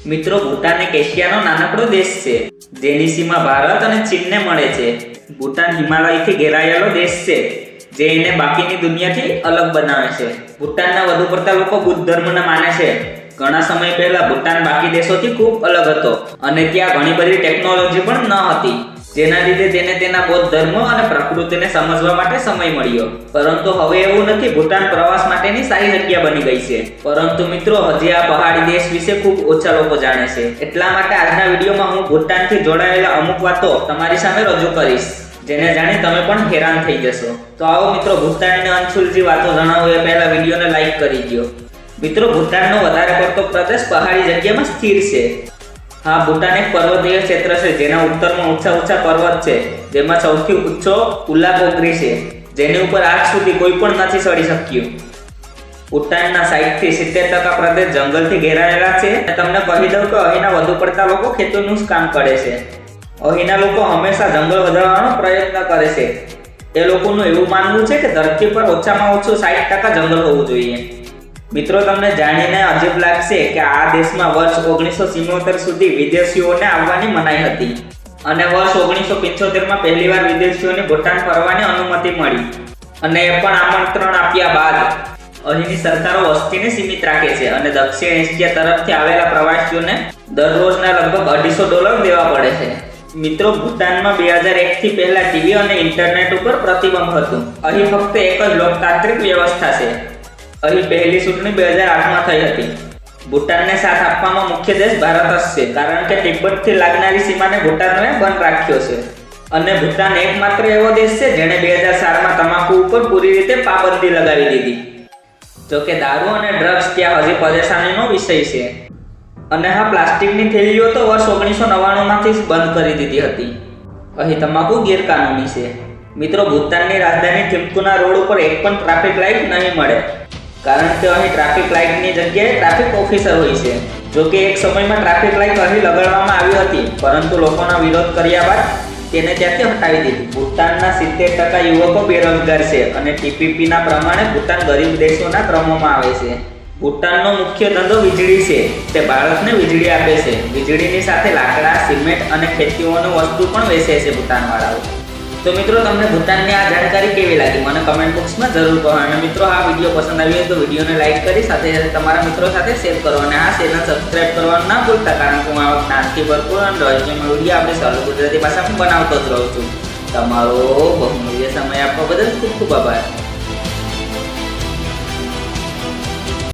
મિત્રો ભૂટાન એક એશિયાનો નાનકડો દેશ છે, જેની સીમા ભારત અને ચીનને મળે છે. ભૂટાન હિમાલયથી ઘેરાયેલો દેશ છે, જે એને બાકીની દુનિયાથી અલગ બનાવે છે. ભૂટાનના વધુ પડતા લોકો બુદ્ધ ધર્મને માને છે. ઘણા સમય પહેલા ભૂટાન બાકી દેશોથી ખૂબ અલગ હતો અને ત્યાં ઘણી બધી ટેકનોલોજી પણ ન હતી, જેના લીધે તેને તેના બૌદ્ધ ધર્મ અને પ્રકૃતિને સમજવા માટે સમય મળ્યો. પરંતુ હવે એવું નથી. ભૂટાન પ્રવાસ માટેની સારી જગ્યા બની ગઈ છે. પરંતુ મિત્રો, હજી આ પહાડી દેશ વિશે ખૂબ ઓછા લોકો જાણે છે. એટલા માટે આજના વિડીયોમાં હું ભૂટાનથી જોડાયેલા અમુક વાતો તમારી સામે રજૂ કરીશ, જેને જાણી તમે પણ હેરાન થઈ જશો. તો આવો મિત્રો, ભૂટાનની અનસુલઝી વાતો જણાવું એ પહેલા વિડીયોને લાઈક કરી દો. મિત્રો, ભૂટાનનો વધારે પડતો પ્રદેશ પહાડી જગ્યામાં સ્થિર છે. હા, ભૂટાન એક પર્વતીય ક્ષેત્ર છે, જેના ઉત્તરમાં ઊંચા પર્વત છે, જેમાં સૌથી ઊંચો ઉલાકોગરી છે, જેની ઉપર આજ સુધી કોઈ પણ નથી ચડી શક્યું. ભૂટાનના 60 થી 70% પ્રદેશ જંગલથી ઘેરાયેલા છે. તમને કહી દઉં કે અહીંના વધુ પડતા લોકો ખેતીનું જ કામ કરે છે. અહીંના લોકો હંમેશા જંગલ વધારવાનો પ્રયત્ન કરે છે. એ લોકોનું એવું માનવું છે કે ધરતી પર ઓછામાં ઓછું 60% જંગલ હોવું જોઈએ. મિત્રો, તમને જાણીને અજીબ લાગશે કે આ દેશમાં વર્ષ 1977 સુધી વિદેશીઓને આવવાની મનાઈ હતી અને વર્ષ 1975માં પહેલીવાર વિદેશીઓને ભૂટાન ફરવાની અનુમતિ મળી. અને એ પણ આમંત્રણ આપ્યા બાદ. અહીંની સરકારો વસ્તીને સીમિત રાખે છે અને દક્ષિણ એશિયા તરફથી આવેલા પ્રવાસીઓને દરરોજના લગભગ $250 દેવા પડે છે. મિત્રો, ભૂટાનમાં 2001 થી પહેલા ટીવી અને ઇન્ટરનેટ ઉપર પ્રતિબંધ હતું. અહીં ફક્ત એક જ લોકતાંત્રિક વ્યવસ્થા છે. અહીં પહેલી ચૂંટણી 2008માં થઈ હતી. ભૂટાનને સાથ આપવામાં મુખ્ય દેશ ભારત જ છે, કારણ કે તિબ્બતથી લાગનારી સીમાને ભૂટાનને બંધ રાખ્યો છે. અને ભૂટાન એકમાત્ર એવો દેશ છે જેણે 2004માં તમાકુ ઉપર પૂરી રીતે પાબંદી લગાવી દીધી. જોકે દારૂ અને ડ્રગ્સ ત્યાં હજી પરેશાનીનો વિષય છે. અને હા, પ્લાસ્ટિકની થેલીઓ તો વર્ષ 1999માંથી જ બંધ કરી દીધી હતી. અહીં તમાકુ ગેરકાનૂની છે. મિત્રો, ભૂટાનની રાજધાની થિમ્પુના રોડ ઉપર એક પણ ટ્રાફિક લાઇટ નહીં મળે, કારણ કે અહીં ટ્રાફિક લાઇટની જગ્યાએ ટ્રાફિક ઓફિસર હોય છે. જોકે એક સમયમાં ટ્રાફિક લાઇટ અહીં લગાડવામાં આવી હતી, પરંતુ લોકોના વિરોધ કર્યા બાદ તેને ત્યાંથી હટાવી દીધી. ભૂટાનના 70% યુવકો બેરોજગાર છે અને TPPના પ્રમાણે ભૂટાન ગરીબ દેશોના ક્રમમાં આવે છે. ભૂટાનનો મુખ્ય ધંધો વીજળી છે. તે ભારતને વીજળી આપે છે. વીજળીની સાથે લાકડા, સિમેન્ટ અને ખેતીઓની વસ્તુ પણ વેચે છે ભૂટાનવાળાઓ. તો મિત્રો, તમને ભૂટાનની આ જાણકારી કેવી લાગી મને કમેન્ટ બોક્સમાં જરૂર કહો. અને મિત્રો, આ વિડીયો પસંદ આવ્યો હોય તો વિડીયોને લાઈક કરી સાથે તમારા મિત્રો સાથે શેર કરો અને આ ચેનલ સબસ્ક્રાઇબ કરવાનું ના ભૂલતા, કારણ કે હું આવા જ્ઞાનથી ભરપૂર અને રહસ્યમય વિડીયો આપણે સરળ ગુજરાતી ભાષામાં બનાવતો જ રહું છું. તમારો બહુમૂલ્ય સમય આપવા બદલ ખૂબ ખૂબ આભાર.